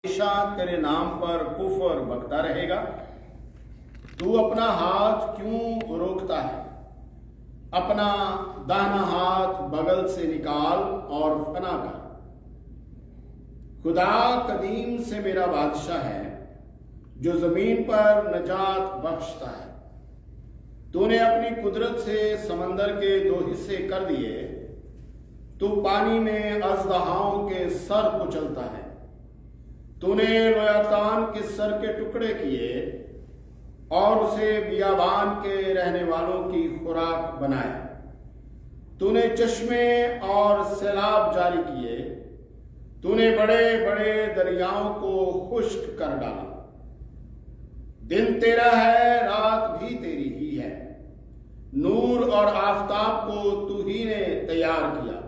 हमेशा तेरे नाम पर कुफ्र बकता रहेगा। तू अपना हाथ क्यों रोकता है? अपना दाहिना हाथ बगल से निकाल और फना कर। खुदा कदीम से मेरा बादशाह है जो जमीन पर नजात बख्शता है। तूने अपनी कुदरत से समंदर के दो हिस्से कर दिए। तू पानी में अजदहाओं के सर कुचलता है। तूने लोयातान के सर के टुकड़े किए और उसे बियाबान के रहने वालों की खुराक बनाया। तूने चश्मे और सैलाब जारी किए। तूने बड़े बड़े दरियाओं को खुश्क कर डाला। दिन तेरा है, रात भी तेरी ही है। नूर और आफताब को तू ही ने तैयार किया।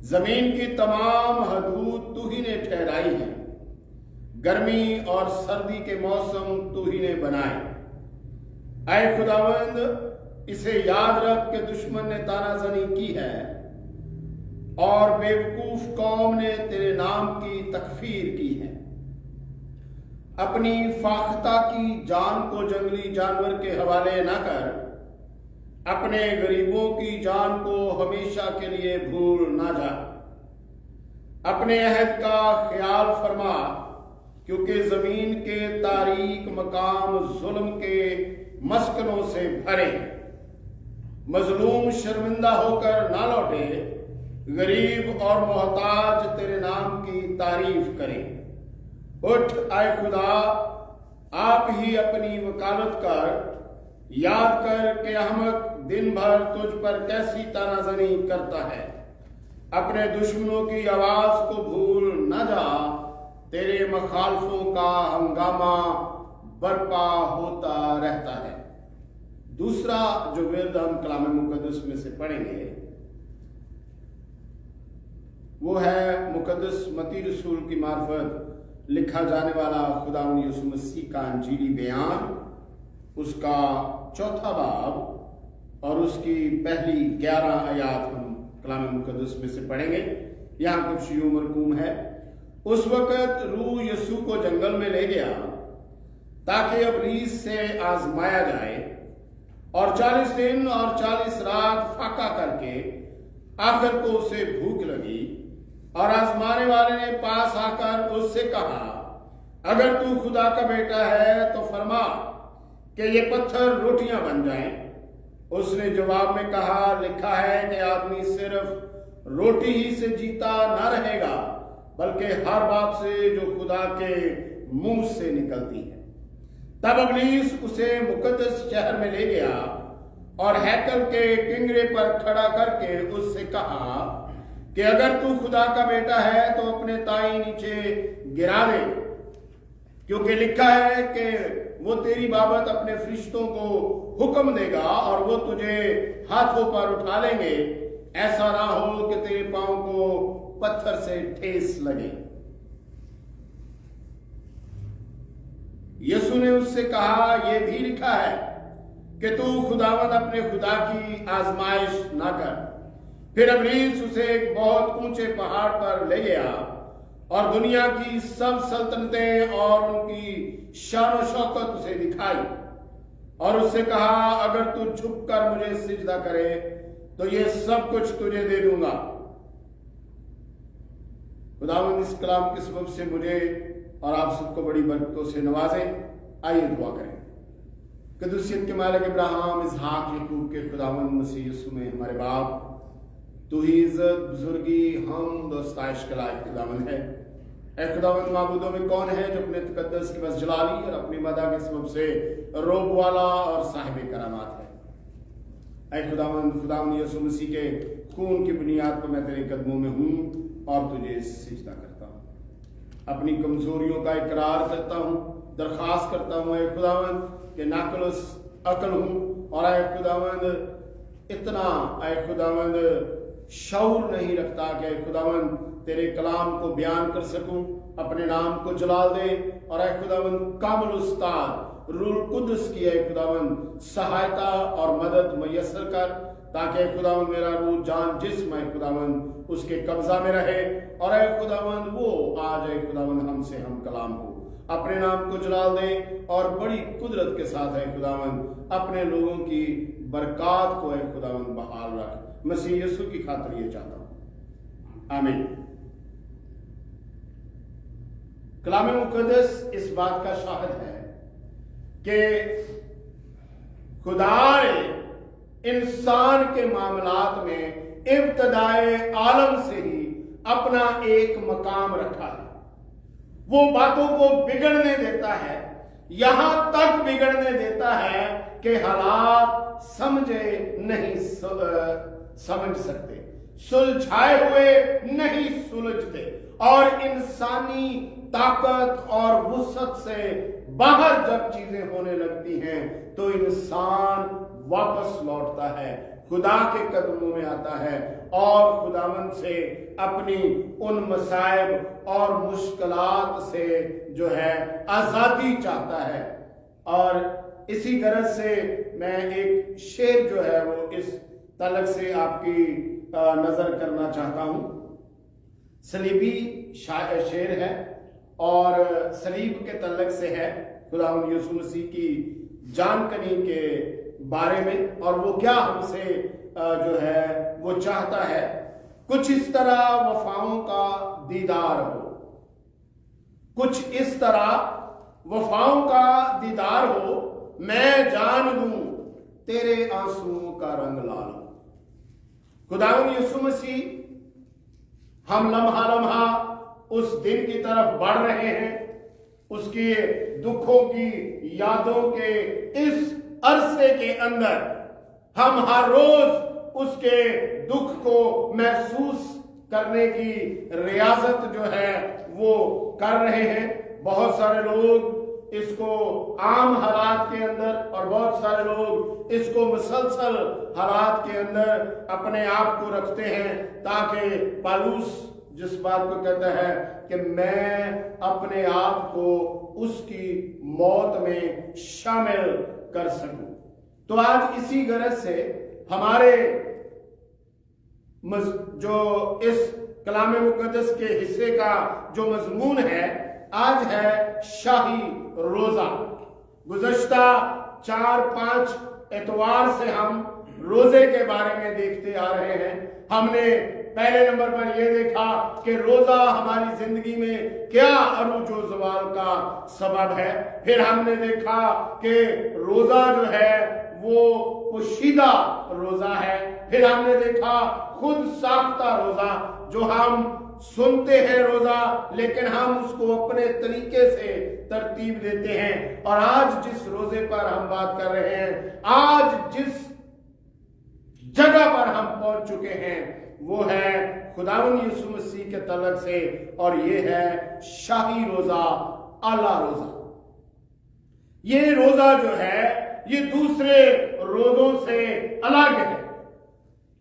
जमीन की तमाम हदूद तू ही ने ठहराई है। गर्मी और सर्दी के मौसम तू ही ने बनाए। ऐ खुदावंद, इसे याद रख के दुश्मन ने तानाजनी की है और बेवकूफ कौम ने तेरे नाम की तकफीर की है। अपनी फाख्ता की जान को जंगली जानवर के हवाले न कर। अपने गरीबों की जान को हमेशा के लिए भूल ना जा। अपने अहद का ख्याल फरमा, क्योंकि जमीन के तारीक मकाम जुल्म के मस्कनों से भरे। मजलूम शर्मिंदा होकर ना लौटे। गरीब और मोहताज तेरे नाम की तारीफ करें। उठ आए खुदा, आप ही अपनी वकालत कर। याद कर कि अहमक दिन भर तुझ पर कैसी तानाजनी करता है। अपने दुश्मनों की आवाज को भूल न जा। तेरे मखालफों का हंगामा बर्पा होता रहता है। दूसरा जो विरद हम कलाम मुकद्दस में से पढ़ेंगे वो है मुकद्दस मती रसूल की मार्फत लिखा जाने वाला खुदावंद यीशु मसीह का अंजीली बयान, उसका चौथा बाब और उसकी पहली 11 आयात हम कलाम मुकद्दस में से पढ़ेंगे। यहाँ कुछ यूं मरकूम है। उस वक्त रूह यीशु को जंगल में ले गया ताकि इब्लीस से आजमाया जाए, और 40 दिन और 40 रात फाका करके आखिर को उसे भूख लगी। और आजमाने वाले ने पास आकर उससे कहा, अगर तू खुदा का बेटा है तो फरमा कि ये पत्थर रोटियां बन जाएं। उसने जवाब में कहा, लिखा है कि आदमी सिर्फ रोटी ही से जीता ना रहेगा, बल्कि हर बात से जो खुदा के मुंह से निकलती है। तब इब्लीस उसे मुकद्दस शहर में ले गया और हैकल के किंगरे पर खड़ा करके उससे कहा कि अगर तू खुदा का बेटा है तो अपने ताई नीचे गिरा दे, क्योंकि लिखा है कि वो तेरी बाबत अपने फरिश्तों को हुक्म देगा और वो तुझे हाथों पर उठा लेंगे। ऐसा ना हो कि तेरे पांव को पत्थर से ठेस लगे। यीशु ने उससे कहा, यह भी लिखा है कि तू खुदावंद अपने खुदा की आजमाइश ना कर। फिर इब्लीस उसे एक बहुत ऊंचे पहाड़ पर ले गया और दुनिया की सब सल्तनतें और उनकी शान और शौकत उसे दिखाई और उससे कहा, अगर तू झुक कर मुझे सिजदा करे तो ये सब कुछ तुझे दे दूंगा। खुदावंद इस कलाम के सबब से मुझे और आप सबको बड़ी बरकतों से नवाजे। आइए दुआ करें। कदूसियत के मालिक इब्राहिम, इसहाक, याकूब के खुदावंद मसीह यीशु में हमारे बाप, तू ही इज्जत, बुजुर्गी, हम दोस्ताइश के लायक खुदावंद है। ऐ खुदावंद, माबूदों में कौन है जो अपने तकद्दस की बस जलाली और अपनी मदा के सबब से रोब वाला और साहिब करामात है। ऐ खुदावंद यीशु मसीह के खून की बुनियाद पर मैं तेरे कदमों में हूँ और तुझे सिजदा करता हूँ। अपनी कमजोरियों का इकरार करता हूँ, दरखास्त करता हूँ ऐ खुदावंद कि नाकलस अकल हूँ और ऐ खुदावंद इतना ऐ खुदावंद शऊर नहीं रखता कि ऐ खुदावंद तेरे कलाम को बयान कर सकूं, अपने नाम को जलाल दे। और ऐ खुदावंद कामिल उस्ताद रूल कुद्स की ऐ खुदावंद सहायता और मदद मुयस्सर कर। تاکہ خداوند میرا روح جان جسم ہے خداوند اس کے قبضہ میں رہے، اور اے خداوند وہ آج اے خداوند ہم سے ہم کلام ہو، اپنے نام کو جلال دے اور بڑی قدرت کے ساتھ اے خداوند اپنے لوگوں کی برکات کو اے خداوند بحال رکھ، مسیح یسوع کی خاطر یہ چاہتا ہوں، آمین۔ کلام مقدس اس بات کا شاہد ہے کہ خدا نے انسان کے معاملات میں ابتدائے عالم سے ہی اپنا ایک مقام رکھا ہے۔ وہ باتوں کو بگڑنے دیتا ہے، یہاں تک بگڑنے دیتا ہے کہ حالات سمجھے نہیں سمجھ سکتے، سلجھائے ہوئے نہیں سلجھتے، اور انسانی طاقت اور وسعت سے باہر جب چیزیں ہونے لگتی ہیں تو انسان واپس لوٹتا ہے، خدا کے قدموں میں آتا ہے اور خداوند سے اپنی ان مصائب اور مشکلات سے جو ہے آزادی چاہتا ہے۔ اور اسی غرض سے میں ایک شعر جو ہے وہ اس تعلق سے آپ کی نظر کرنا چاہتا ہوں۔ صلیبی شعر ہے اور صلیب کے تعلق سے ہے، خداوند یسوع مسیح کی جان کنی کے بارے میں، اور وہ کیا ہم سے جو ہے وہ چاہتا ہے۔ کچھ اس طرح وفاؤں کا دیدار ہو، کچھ اس طرح وفاؤں کا دیدار ہو، میں جان لوں تیرے آنسوؤں کا رنگ لال ہو۔ خداوند یسوع مسیح ہم لمحہ لمحہ اس دن کی طرف بڑھ رہے ہیں، اس کے دکھوں کی یادوں کے اس عرصے کے اندر ہم ہر روز اس کے دکھ کو محسوس کرنے کی ریاضت جو ہے وہ کر رہے ہیں۔ بہت سارے لوگ اس کو عام حالات کے اندر اور بہت سارے لوگ اس کو مسلسل حالات کے اندر اپنے آپ کو رکھتے ہیں، تاکہ پالوس جس بات کو کہتا ہے کہ میں اپنے آپ کو اس کی موت میں شامل کر سکوں۔ تو آج اسی غرض سے ہمارے جو اس کلام مقدس کے حصے کا جو مضمون ہے آج ہے شاہی روزہ۔ گزشتہ 4-5 اتوار سے ہم روزے کے بارے میں دیکھتے آ رہے ہیں۔ ہم نے پہلے نمبر پر یہ دیکھا کہ روزہ ہماری زندگی میں کیا عروج و زوال کا سبب ہے۔ پھر ہم نے دیکھا کہ روزہ جو ہے وہ پوشیدہ روزہ ہے۔ پھر ہم نے دیکھا خود ساختہ روزہ، جو ہم سنتے ہیں روزہ لیکن ہم اس کو اپنے طریقے سے ترتیب دیتے ہیں۔ اور آج جس روزے پر ہم بات کر رہے ہیں، آج جس جگہ پر ہم پہنچ چکے ہیں وہ ہے خداوند یسوع مسیح کے تعلق سے، اور یہ ہے شاہی روزہ، اعلیٰ روزہ۔ یہ روزہ جو ہے یہ دوسرے روزوں سے الگ ہے۔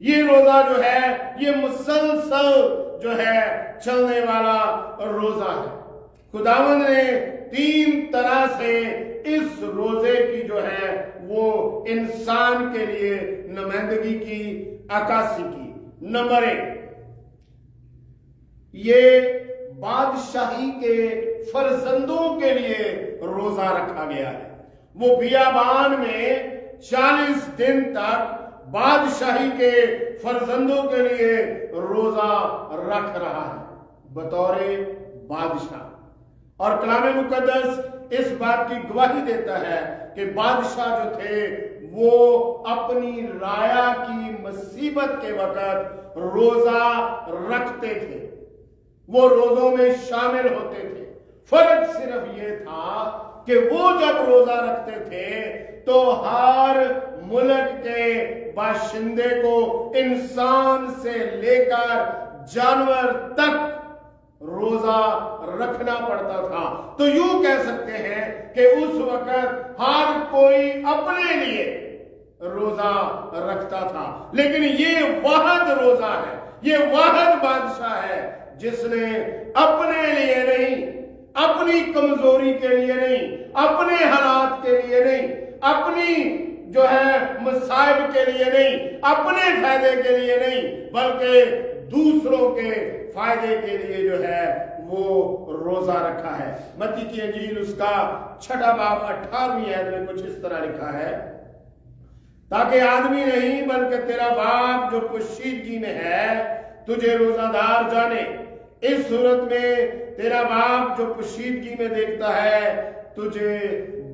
یہ روزہ جو ہے یہ مسلسل جو ہے چلنے والا روزہ ہے۔ خداوند نے 3 طرح سے اس روزے کی جو ہے وہ انسان کے لیے نمائندگی کی، عکاسی کی۔ نمبر 1، یہ بادشاہی کے فرزندوں کے لیے روزہ رکھا گیا ہے۔ وہ بیابان میں 40 دن تک بادشاہی کے فرزندوں کے لیے روزہ رکھ رہا ہے بطور بادشاہ۔ اور کلام مقدس اس بات کی گواہی دیتا ہے کہ بادشاہ جو تھے وہ اپنی رعایا کی مصیبت کے وقت روزہ رکھتے تھے، وہ روزوں میں شامل ہوتے تھے۔ فرق صرف یہ تھا کہ وہ جب روزہ رکھتے تھے تو ہر ملک کے باشندے کو، انسان سے لے کر جانور تک روزہ رکھنا پڑتا تھا۔ تو یوں کہہ سکتے ہیں کہ اس وقت ہر کوئی اپنے لیے روزہ رکھتا تھا، لیکن یہ واحد روزہ ہے، یہ واحد بادشاہ ہے جس نے اپنے لیے نہیں، اپنی کمزوری کے لیے نہیں، اپنے حالات کے لیے نہیں، اپنی جو ہے مصائب کے لیے نہیں، اپنے فائدے کے لیے نہیں، بلکہ دوسروں کے فائدے کے لیے جو ہے وہ روزہ رکھا ہے۔ متی کی انجیل اس کا 6 باب 18ویں آیت میں کچھ اس طرح لکھا ہے، تاکہ آدمی نہیں بلکہ تیرا باپ جو پوشیدگی میں ہے تجھے روزہ دار جانے۔ اس صورت میں تیرا باپ جو پوشیدگی میں دیکھتا ہے تجھے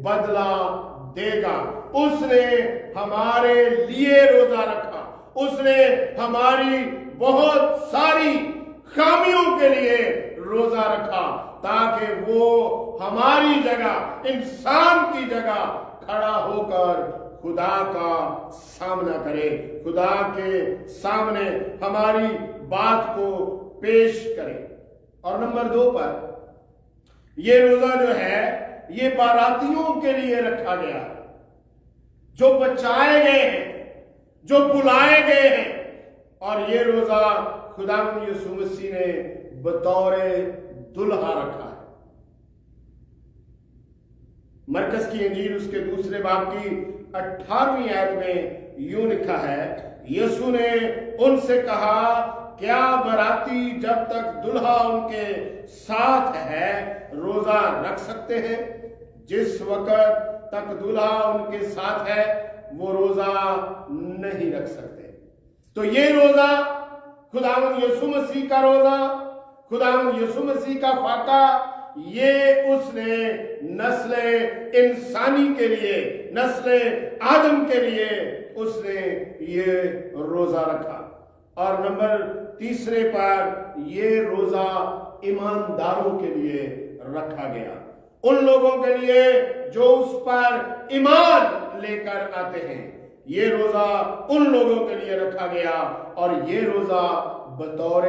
بدلہ دے گا۔ اس نے ہمارے لیے روزہ رکھا، اس نے ہماری بہت ساری خامیوں کے لیے روزہ رکھا تاکہ وہ ہماری جگہ، انسان کی جگہ کھڑا ہو کر خدا کا سامنا کرے، خدا کے سامنے ہماری بات کو پیش کرے۔ اور نمبر 2 پر یہ روزہ جو ہے یہ باراتیوں کے لیے رکھا گیا، جو بچائے گئے ہیں، جو بلائے گئے ہیں، اور یہ روزہ خداوند یسوع مسیح نے بطور دلہا رکھا ہے۔ مرکز کی انجیل اس کے 2 باب کی 18ویں آیت میں یوں لکھا ہے، یسوع نے ان سے کہا، کیا باراتی جب تک دلہا ان کے ساتھ ہے روزہ رکھ سکتے ہیں؟ جس وقت تک دلہا ان کے ساتھ ہے وہ روزہ نہیں رکھ سکتے۔ تو یہ روزہ خداوند یسوع مسیح کا روزہ، خداوند یسوع مسیح کا فاقہ، یہ اس نے نسل انسانی کے لیے، نسل آدم کے لیے اس نے یہ روزہ رکھا۔ اور نمبر 3 پر یہ روزہ ایمانداروں کے لیے رکھا گیا، ان لوگوں کے لیے جو اس پر ایمان لے کر آتے ہیں۔ یہ روزہ ان لوگوں کے لیے رکھا گیا، اور یہ روزہ بطور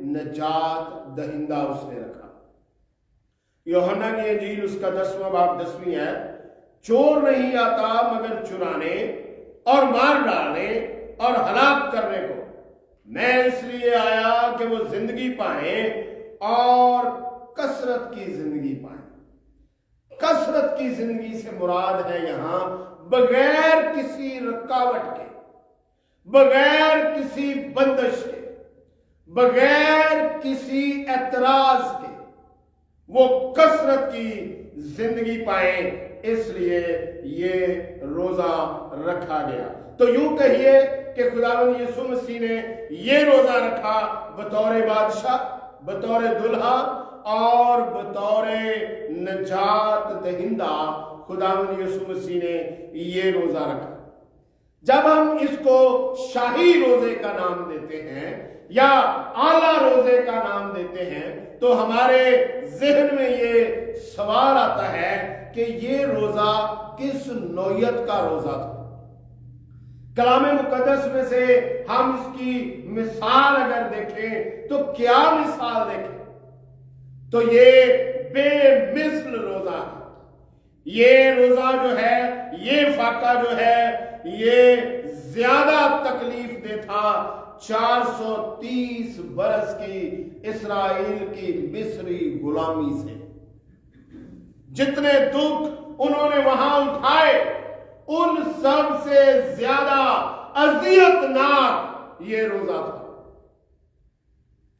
نجات دہندہ اس نے رکھا۔ یوحنا کی انجیل اس کا 10واں باب 10ویں ہے، چور نہیں آتا مگر چرانے اور مار ڈالنے اور ہلاک کرنے کو، میں اس لیے آیا کہ وہ زندگی پائیں اور کثرت کی زندگی پائیں۔ کثرت کی زندگی سے مراد ہے یہاں بغیر کسی رکاوٹ کے، بغیر کسی بندش کے، بغیر کسی اعتراض کے وہ کثرت کی زندگی پائیں، اس لیے یہ روزہ رکھا گیا۔ تو یوں کہیے کہ خداوند یسوع مسیح نے یہ روزہ رکھا بطور بادشاہ، بطور دلہا اور بطور نجات دہندہ۔ خداوند یسوع مسیح نے یہ روزہ رکھا۔ جب ہم اس کو شاہی روزے کا نام دیتے ہیں یا اعلیٰ روزے کا نام دیتے ہیں تو ہمارے ذہن میں یہ سوال آتا ہے کہ یہ روزہ کس نوعیت کا روزہ تھا۔ کلام مقدس میں سے ہم اس کی مثال اگر دیکھیں تو کیا مثال دیکھیں تو یہ بے مثل روزہ ہے۔ یہ روزہ جو ہے، یہ فاقہ جو ہے، یہ زیادہ تکلیف دہ تھا 430 برس کی اسرائیل کی مصری غلامی سے۔ جتنے دکھ انہوں نے وہاں اٹھائے ان سب سے زیادہ اذیت ناک یہ روزہ تھا،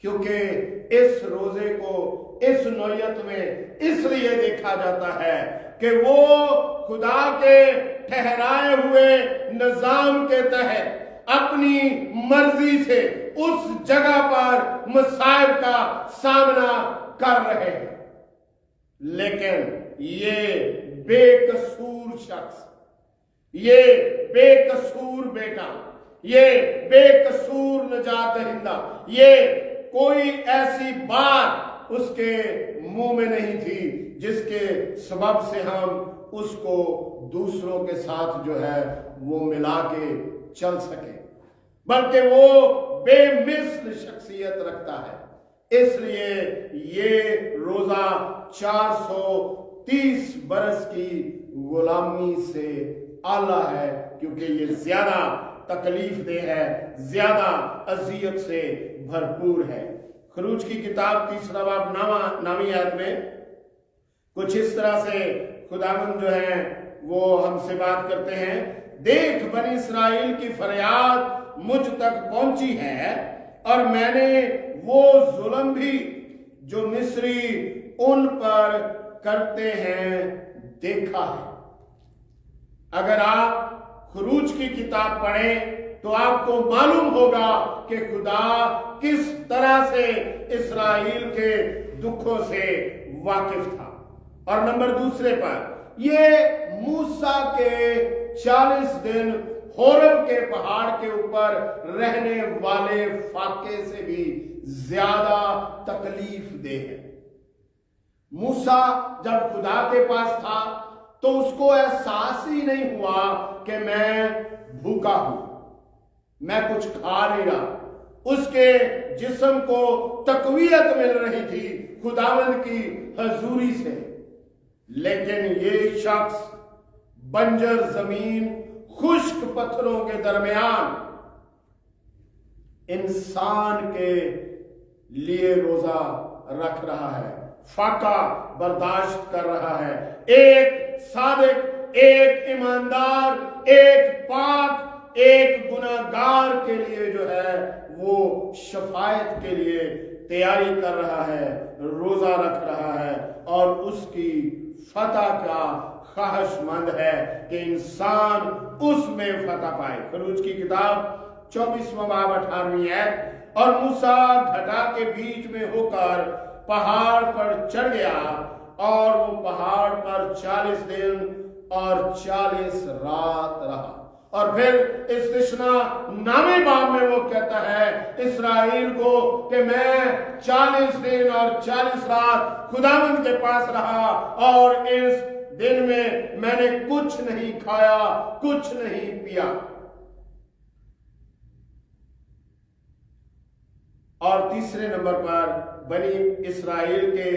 کیونکہ اس روزے کو اس نوعیت میں اس لیے دیکھا جاتا ہے کہ وہ خدا کے ٹھہرائے ہوئے نظام کے تحت اپنی مرضی سے اس جگہ پر مصائب کا سامنا کر رہے ہیں، لیکن یہ بے قصور شخص، یہ بے قصور بیٹا، یہ بے قصور نجات دہندہ، یہ کوئی ایسی بات اس کے منہ میں نہیں تھی جس کے سبب سے ہم اس کو دوسروں کے ساتھ جو ہے وہ ملا کے چل سکے، بلکہ وہ بے مثل شخصیت رکھتا ہے۔ اس لیے یہ روزہ 430 برس کی غلامی سے اعلیٰ ہے، کیونکہ یہ زیادہ تکلیف دہ ہے، زیادہ اذیت سے بھرپور ہے۔ خروج کی کتاب 3 باب 9 آیت میں कुछ इस तरह से खुदावंद जो है वो हमसे बात करते हैं, देख बनी इस्राएल की फरियाद मुझ तक पहुंची है और मैंने वो जुल्म भी जो मिस्री उन पर करते हैं देखा है। अगर आप खरूज की किताब पढ़ें तो आपको मालूम होगा कि खुदा किस तरह से इस्राएल के दुखों से वाकिफ था। और नंबर दूसरे पर ये मूसा के 40 दिन होरब के पहाड़ के ऊपर रहने वाले फाके से भी ज्यादा तकलीफ दे है। मूसा जब खुदा के पास था तो उसको एहसास ही नहीं हुआ कि मैं भूखा हूं, मैं कुछ खा नहीं रहा। उसके जिस्म को तकवीयत मिल रही थी खुदावंद की हजूरी से। लेकिन ये शख्स बंजर जमीन, खुश्क पत्थरों के दरमियान इंसान के लिए रोजा रख रहा है, फाका बर्दाश्त कर रहा है। एक सादिक, एक ईमानदार, एक पाक, एक गुनाहगार के लिए जो है वो शफायत के लिए तैयारी कर रहा है, रोजा रख रहा है और उसकी फतह का ख्वाहिशमंद है कि इंसान उसमें फतह पाए। खरूज की किताब 24वां बाब 18वीं आयत, और मूसा घटा के बीच में होकर पहाड़ पर चढ़ गया और वो पहाड़ पर 40 दिन और 40 रात रहा। और फिर इस्तिस्ना नामे बाब में वो कहता है इस्राएल को कि मैं 40 दिन और 40 रात खुदावंद के पास रहा और इस दिन में मैंने कुछ नहीं खाया, कुछ नहीं पिया। और तीसरे नंबर पर बनी इस्राएल के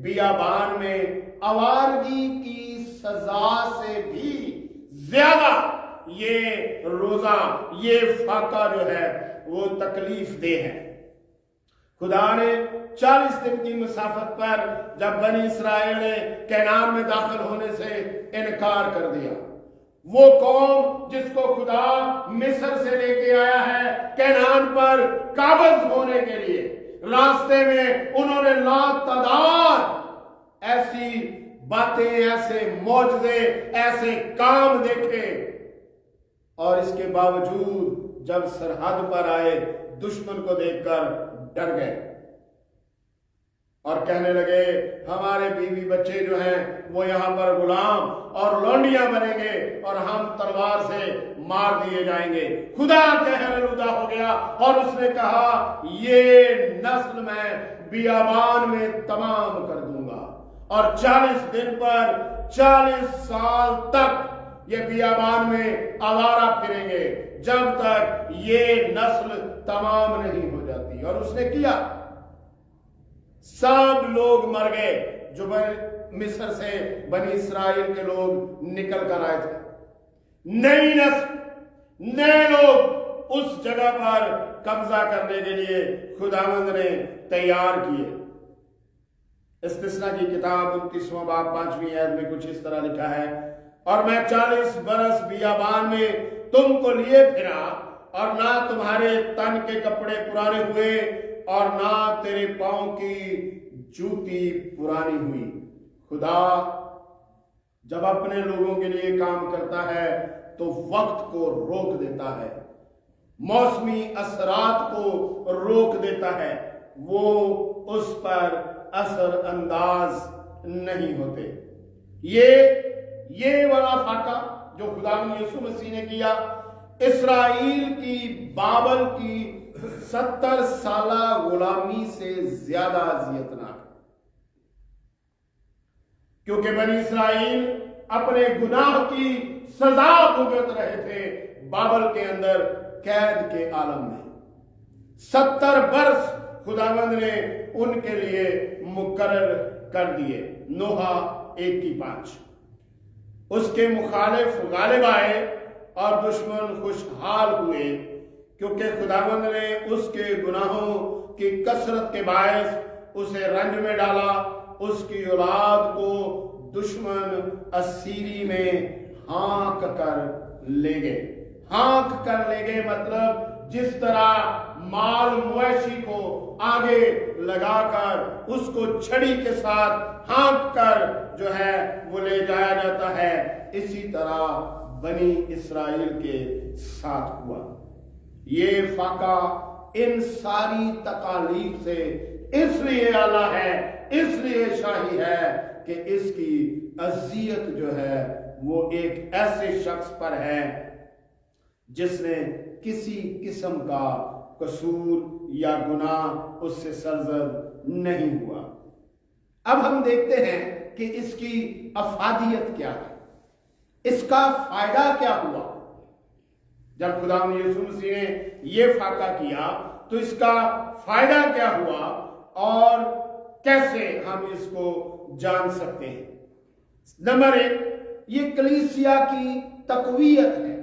बियाबान में आवारगी की सजा से भी ज्यादा ये रोजा, ये फाका जो है वो तकलीफ दे है। खुदा ने 40 दिन की मुसाफत पर जब बनी इस्राएल ने कैनान में दाखिल होने से इनकार कर दिया, वो कौम जिसको खुदा मिस्र से लेके आया है कैनान पर काबज होने के लिए, रास्ते में उन्होंने लातादाद ऐसी बातें, ऐसे मौजज़े, ऐसे काम देखे और इसके बावजूद जब सरहद पर आए दुश्मन को देखकर डर गए और कहने लगे हमारे बीवी बच्चे जो हैं वो यहाँ पर गुलाम और लौंडियां बनेंगे और हम तलवार से मार दिए जाएंगे। खुदा कहरलुदा हो गया और उसने कहा ये नस्ल मैं बियाबान में तमाम कर दूंगा। और 40 दिन पर 40 साल तक ये बियाबान में आवारा फिरेंगे जब तक ये नस्ल तमाम नहीं हो जाती। और उसने किया, सब लोग मर गए जो मिस्र से बनी इस्राएल के लोग निकल कर आए थे। नई नस्ल, नए लोग उस जगह पर कब्जा करने के लिए खुदावंद ने तैयार किए। इस्तिस्ना की किताब 29वां बाब 5वीं आयत में कुछ इस तरह लिखा है, और मैं 40 बरस बियाबान में तुमको लिए फिरा और ना तुम्हारे तन के कपड़े पुराने हुए और ना तेरे पांव की जूती पुरानी हुई। खुदा जब अपने लोगों के लिए काम करता है तो वक्त को रोक देता है, मौसमी असरात को रोक देता है, वो उस पर असर अंदाज नहीं होते। ये वाला फाका जो खुदा यीशु मसीह ने किया, इस्राएल की बाबल की 70 साला गुलामी से ज्यादा अजियतनाक, क्योंकि बनी इस्राएल अपने गुनाह की सजा भुगत रहे थे बाबल के अंदर कैद के आलम में। 70 वर्ष खुदावंद ने उनके लिए मुकर्रर कर दिए। नोहा 1:5। उसके मुखालिफ गालिब आए और दुश्मन खुशहाल हुए, क्योंकि खुदावंद ने उसके गुनाहों की कसरत के बायस उसे रंज में डाला, उसकी औलाद को दुश्मन असीरी में हाँक कर ले गए। हाँक कर ले गए मतलब जिस तरह माल मवेशी को आगे लगाकर उसको छड़ी के साथ हाँक कर जो है वो ले जाया जाता है, इसी तरह बनी इस्राएल के साथ हुआ। ये फाका इन सारी तकालीफ से इसलिए आला है, इसलिए शाही है कि इसकी अजियत जो है वो एक ऐसे शख्स पर है जिसने किसी किस्म का कसूर या गुनाह उससे सरजद नहीं हुआ। अब हम देखते हैं कि इसकी अफादियत क्या है, इसका फायदा क्या हुआ। जब खुदा यीशु मसीह ने यह फाका किया तो इसका फायदा क्या हुआ और कैसे हम इसको जान सकते हैं। नंबर 1, ये कलीसिया की तकवीयत है।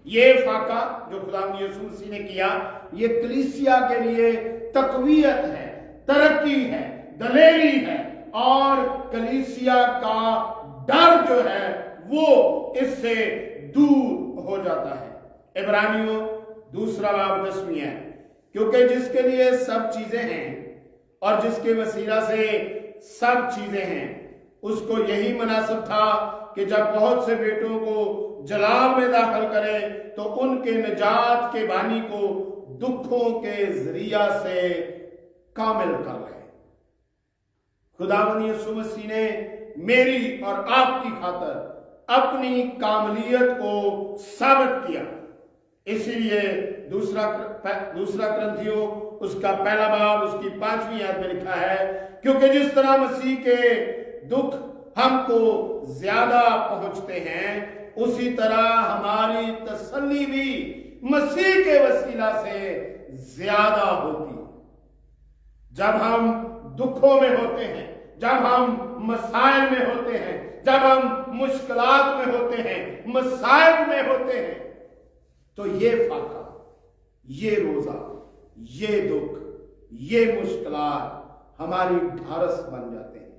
ये फाका जो खुदा यीशु मसीह ने किया ये कलीसिया के लिए तकवीयत है, तरक्की है, दलेरी है और कलीसिया का डर जो है वो इससे दूर हो जाता है। इब्रानियों 2:10 है, क्योंकि जिसके लिए सब चीजें हैं और जिसके वसीला से सब चीजें हैं, उसको यही मुनासिब था कि जब बहुत से बेटों को जलाल में दाखिल करे तो उनके निजात के बानी को दुखों के जरिया से कामिल कर ले। खुदावंद यीशु मसीह ने मेरी और आपकी खातर अपनी कामलियत को साबित किया। इसीलिए दूसरा क्रंथियों उसका 1 बाब उसकी 5वीं आयत में लिखा है, क्योंकि जिस तरह मसीह के दुख हमको ज्यादा पहुंचते हैं उसी तरह हमारी तसल्ली भी मसीह के वसीला से ज्यादा होती। जब हम दुखों में होते हैं, जब हम मसाइल में होते हैं, जब हम मुश्किलात में होते हैं, मसाइब में होते हैं, तो ये फाका, ये रोजा, ये दुख, ये मुश्किलात हमारी ढारस बन जाते हैं,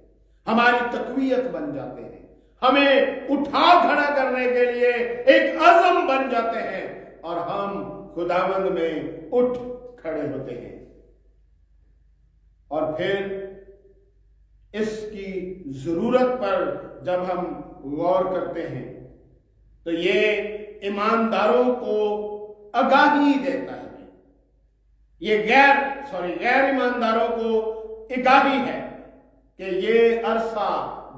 हमारी तकवीयत बन जाते हैं, हमें उठा खड़ा करने के लिए एक अज़म बन जाते हैं और हम खुदावंद में उठ खड़े होते हैं। और फिर इसकी जरूरत पर जब हम गौर करते हैं तो ये ईमानदारों को आगाही देता है, ये गैर ईमानदारों को आगाही है कि ये अरसा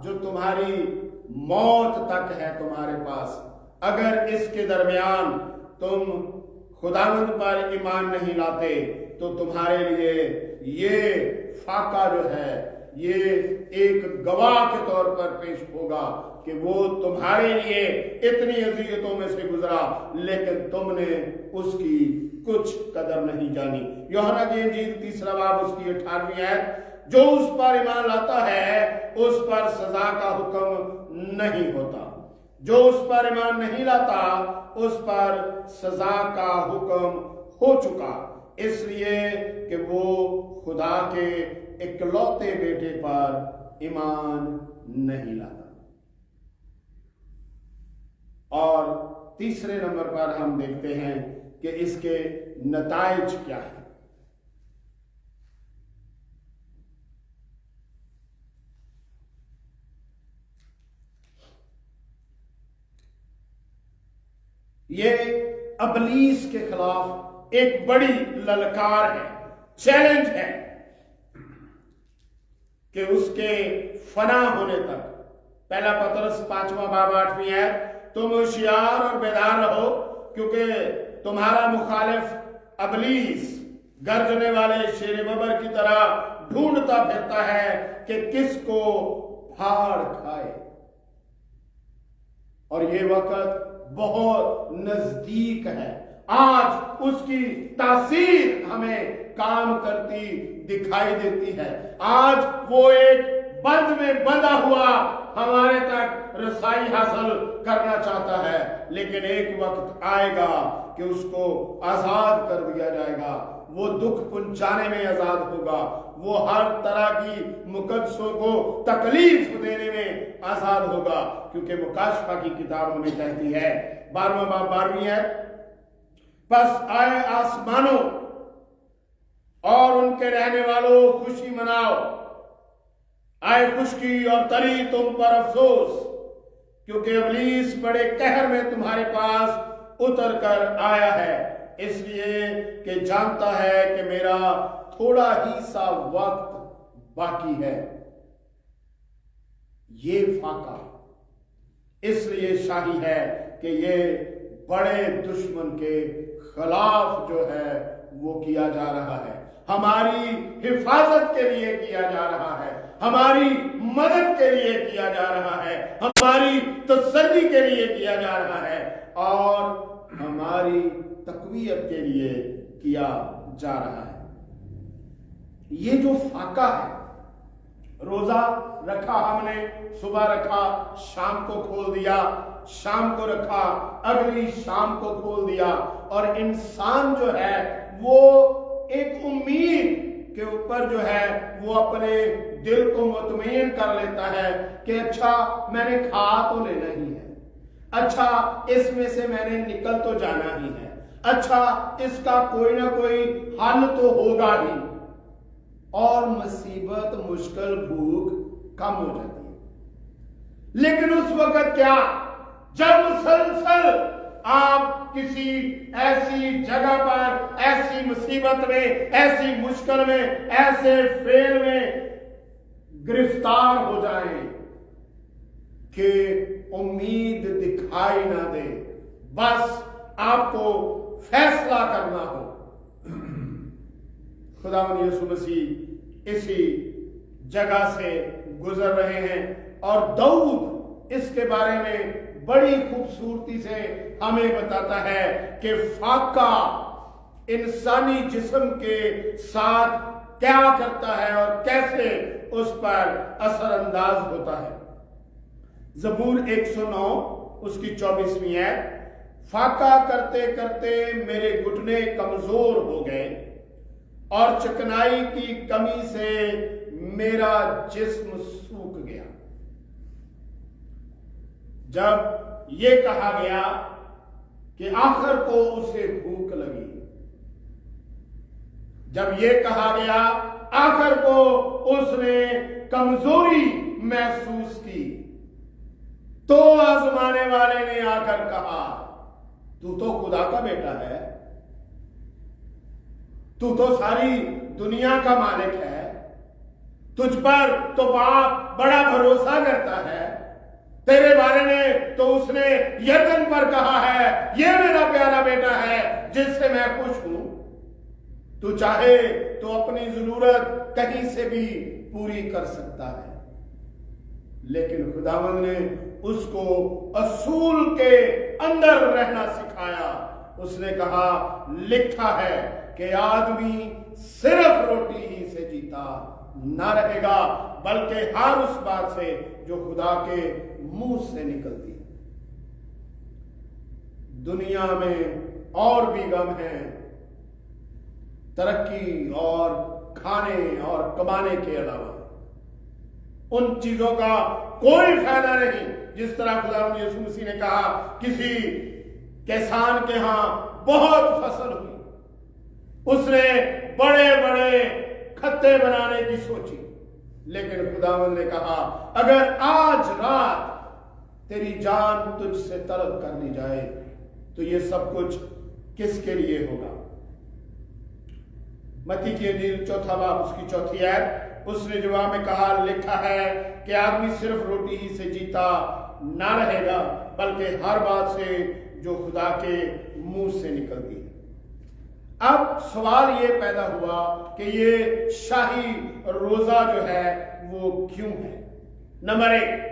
जो तुम्हारी मौत तक है तुम्हारे पास, अगर इसके दरमियान तुम खुदावंद पर ईमान नहीं लाते तो तुम्हारे लिए ये फाका जो है ये एक गवाह के तौर पर पेश होगा कि वो तुम्हारे लिए इतनी अज़ियतों में से गुजरा लेकिन तुमने उसकी कुछ कदर नहीं जानी। यूहन्ना की इंजील 3 बाब उसकी 18वीं आयत, जो उस पर ईमान लाता है उस पर सजा का हुक्म नहीं होता, जो उस पर ईमान नहीं लाता उस पर सजा का हुक्म हो चुका, इसलिए कि वो खुदा के इकलौते बेटे पर ईमान नहीं लाता। और तीसरे नंबर पर हम देखते हैं कि इसके नताइज क्या है। ये अबलीस के खिलाफ एक बड़ी ललकार है, चैलेंज है कि उसके फना होने तक। 1 पतरस 5वां बाब 8वीं आयत, तुम होशियार और बेदार रहो क्योंकि तुम्हारा मुखालिफ अबलीस गर्जने वाले शेर बबर की तरह ढूंढता फिरता है कि किसको फाड़ खाए। और ये वक्त बहुत नजदीक है, आज उसकी तासीर हमें काम करती दिखाई देती है। आज वो एक बंद में बंधा हुआ हमारे तक रसाई हासिल करना चाहता है, लेकिन एक वक्त आएगा कि उसको आजाद कर दिया जाएगा। वो दुख पहुंचाने में आजाद होगा, वो हर तरह की मुकद्दसों को तकलीफ देने में आजाद होगा, क्योंकि मुकाशफा की किताब हमें कहती है 12वां बाब 12वीं है, बस आए आसमानों और उनके रहने वालों खुशी मनाओ, आए खुशकी और तली तुम पर अफसोस, क्योंकि इब्लीस बड़े कहर में तुम्हारे पास उतर कर आया है, इसलिए कि जानता है कि मेरा थोड़ा ही सा वक्त बाकी है। ये फाका इसलिए शाही है कि ये बड़े दुश्मन के खिलाफ जो है वो किया जा रहा है, हमारी हिफाजत के लिए किया जा रहा है, हमारी मदद के लिए किया जा रहा है, हमारी तसल्ली के लिए किया जा रहा है और हमारी तकवीयत के लिए किया जा रहा है। ये जो फाका है, रोजा रखा हमने, सुबह रखा, शाम को खोल दिया, शाम को रखा, अगली शाम को खोल दिया, और इंसान जो है वो एक उम्मीद के ऊपर जो है वो अपने दिल को मुतमईन कर लेता है कि अच्छा मैंने खा तो लेना ही है, अच्छा इसमें से मैंने निकल तो जाना ही है, अच्छा इसका कोई ना कोई हल तो होगा ही, और मुसीबत मुश्किल भूख कम हो जाती है। लेकिन उस वक्त क्या, जब मुसलसल आप किसी ऐसी जगह पर, ऐसी मुसीबत में, ऐसी मुश्किल में, ऐसे फेल में गिरफ्तार हो जाएं कि उम्मीद दिखाई ना दे, बस आपको फैसला करना हो। खुदावंद यीशु मसीह इसी जगह से गुजर रहे हैं और दाऊद इसके बारे में बड़ी खूबसूरती से हमें बताता है कि फाका इंसानी जिस्म के साथ क्या करता है और कैसे उस पर असरअंदाज होता है। ज़बूर 109 उसकी 24वीं है, फाका करते करते मेरे घुटने कमजोर हो गए और चिकनाई की कमी से मेरा जिस्म सूख गया। जब ये कहा गया कि आखिर को उसे भूख लगी, जब ये कहा गया आखिर को उसने कमजोरी महसूस की, तो आजमाने वाले ने आकर कहा तू तो खुदा का बेटा है, तू तो सारी दुनिया का मालिक है, तुझ पर तो बाप बड़ा भरोसा करता है, तेरे बारे में तो उसने यर्दन पर कहा है ये मेरा प्यारा बेटा है जिससे मैं खुश हूं, तू चाहे तो अपनी जरूरत कहीं से भी पूरी कर सकता है। लेकिन खुदावंद ने उसको असूल के अंदर रहना सिखाया। उसने कहा लिखा है कि आदमी सिर्फ रोटी ही से जीता ना रहेगा, बल्कि हर उस बात से जो खुदा के मुंह से निकलती है। दुनिया में और भी गम है, तरक्की और खाने और कमाने के अलावा उन चीजों का कोई फायदा नहीं। जिस तरह खुदावंद यीशु मसीह ने कहा किसी किसान के यहां बहुत फसल हुई, उसने बड़े बड़े खत्ते बनाने की सोची, लेकिन खुदावंद ने कहा अगर आज रात तेरी जान तुझसे तलब कर ली जाए तो ये सब कुछ किसके लिए होगा। मत्ती की इंजील 4 बाब उसकी 4 आयत, उसने जवाब में कहा लिखा है कि आदमी सिर्फ रोटी ही से जीता ना रहेगा, बल्कि हर बात से जो खुदा के मुंह से निकलती है। अब सवाल ये पैदा हुआ कि ये शाही रोजा जो है वो क्यों है। नंबर 1,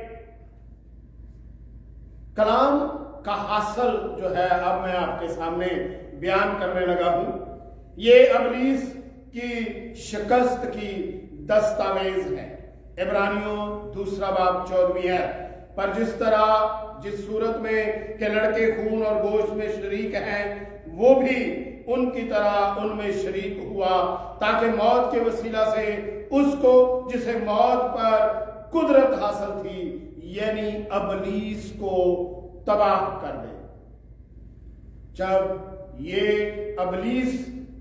कलाम का हासिल जो है अब मैं आपके सामने बयान करने लगा हूं। ये इब्लीस की शिकस्त की दस्तावेज है। इब्रानियों 2 बाब 14 है, पर जिस तरह जिस सूरत में के लड़के खून और गोश्त में शरीक हैं, वो भी उनकी तरह उनमें शरीक हुआ, ताकि मौत के वसीला से उसको जिसे मौत पर कुदरत हासिल थी यानी अबलीस को तबाह कर दे। जब ये अबलीस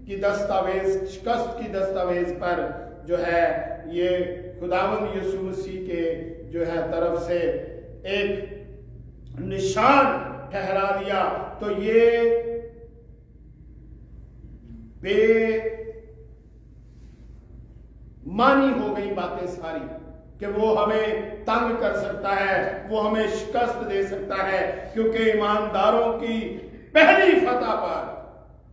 की दस्तावेज, शिकस्त की दस्तावेज पर जो है ये खुदावंद यीशु मसीह के जो है तरफ से एक निशान ठहरा दिया, तो ये बेमानी हो गई बातें सारी कि वो हमें तंग कर सकता है, वो हमें शिकस्त दे सकता है, क्योंकि ईमानदारों की पहली फतह पर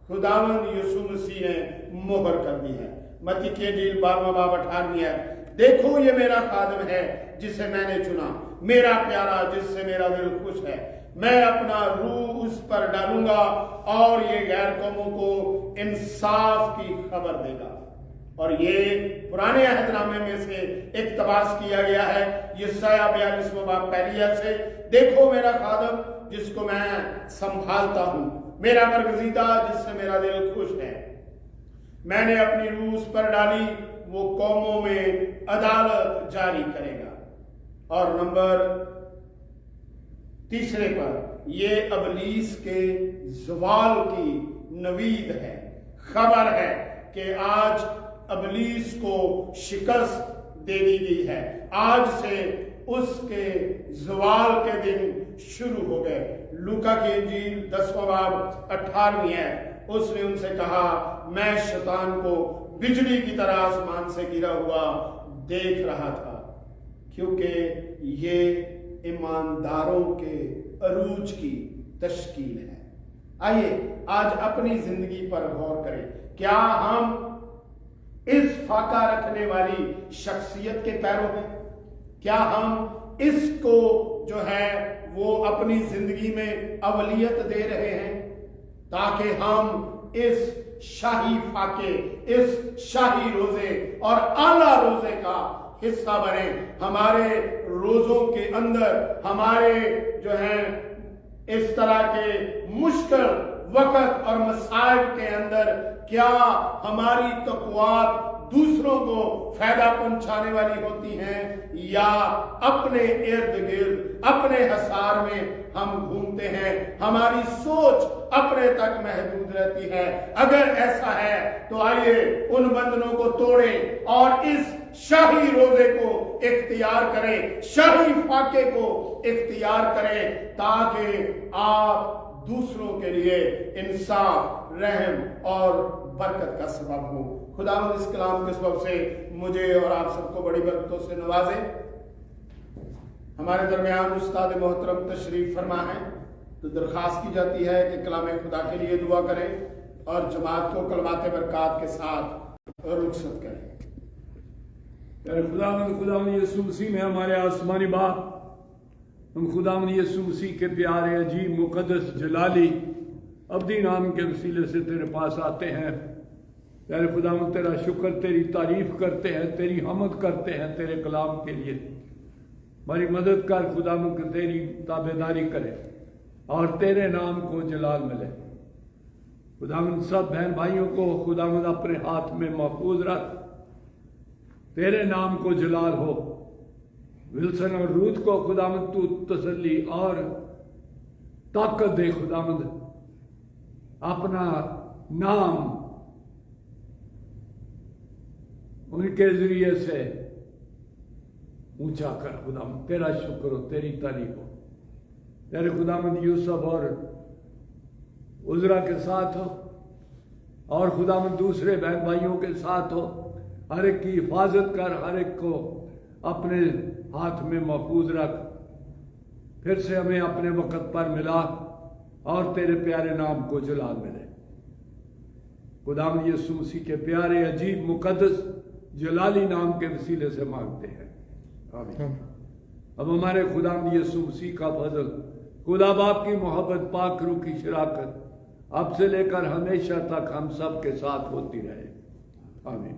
खुदावंद यीशु मसीह ने मोहर कर दी है। मत्ती की इंजील 12वां बाब 18वीं है, देखो ये मेरा खादिम है जिसे मैंने चुना, मेरा प्यारा जिससे मेरा दिल खुश है, मैं अपना रूह उस पर डालूंगा और ये गैर कौमों को इंसाफ की खबर देगा। और ये पुराने अहदनामे में से इक्तबास किया गया है, यशायाह 42वां बाब पहली आयत से, देखो मेरा खादिम जिसको मैं संभालता हूं, मेरा बरगजीदा जिससे मेरा दिल खुश है, मैंने अपनी रूह उस पर डाली, वो कौमों में अदालत जारी करेगा। और नंबर तीसरे पर ये अबलीस के ज़वाल की नवीद है, खबर है कि आज अबलीस को शिकस्त दे दी गई है, आज से उसके ज़वाल के दिन शुरू हो गए। लूका की इंजील 10वां बाब 18वीं है, उसने उनसे कहा, मैं शैतान को बिजली की तरह आसमान से गिरा हुआ देख रहा था, क्योंकि ये ईमानदारों के अरूज की तश्कील है। आइए आज अपनी जिंदगी पर गौर करें, क्या हम इस फाका रखने वाली शख्सियत के पैरों हैं? क्या हम इसको जो है वो अपनी जिंदगी में अवलियत दे रहे हैं, ताकि हम इस शाही फाके, इस शाही रोजे और आला रोजे का हिस्सा बने। हमारे रोजों के अंदर, हमारे जो है इस तरह के मुश्किल वक्त और मसाइल के अंदर, क्या हमारी तक़वात दूसरों को फायदा पहुंचाने वाली होती हैं, या अपने इर्द गिर्द, अपने हसार में हम घूमते हैं, हमारी सोच अपने तक महदूद रहती है? अगर ऐसा है तो आइए उन बंधनों को तोड़ें और इस शाही रोजे को इख्तियार करें, शाही फाके को इख्तियार करें, ताकि आप दूसरों के लिए इंसाफ, रहम और बरकत का सबब हो। खुदावंद इस कलाम के सबब से मुझे और आप सबको बड़ी बरकतों से नवाजे। हमारे दरमियान उस्ताद मोहतरम तशरीफ फरमा है, तो दरख्वास्त की जाती है कि कलाम खुदा के लिए दुआ करें और जमात को कलमात बरकत के साथ रुखसत करें। खुदावंद यीशु मसीह में हमारे आसमानी बाप, हम खुदावंद यीशु मसीह के प्यारे अजीब मुकद्दस जलाली अब्दी नाम के वसीले से तेरे पास आते हैं। प्यारे खुदावंद तेरा शुक्र, तेरी तारीफ करते हैं, तेरी हमद करते हैं तेरे कलाम के लिए। हमारी मदद कर खुदावंद, तेरी ताबेदारी करे और तेरे नाम को जलाल मिले। खुदावंद सब बहन भाइयों को खुदावंद अपने हाथ में महफूज रख, तेरे नाम को जलाल हो। विल्सन और रूथ को खुदावंद तू तसल्ली और ताकत दे। खुदावंद अपना नाम उनके जरिए से ऊंचा कर। खुदावंद तेरा शुक्र हो, तेरी तारीफ हो। तेरे खुदावंद यूसुफ और उजरा के साथ हो और खुदावंद दूसरे बहन भाइयों के साथ हो। हर एक की हिफाजत कर, हर एक को अपने हाथ में महफूज रख। फिर से हमें अपने वक़्त पर मिला और तेरे प्यारे नाम को जलाल मिले। खुदावंद यीशु मसीह के प्यारे अजीब मुकद्दस जलाली नाम के वसीले से मांगते हैं, आमीन। अब हमारे खुदावंद यीशु मसीह का फजल, खुदा बाप की मोहब्बत, पाक रूह की शराकत अब से लेकर हमेशा तक हम सब के साथ होती रहे, आमीन।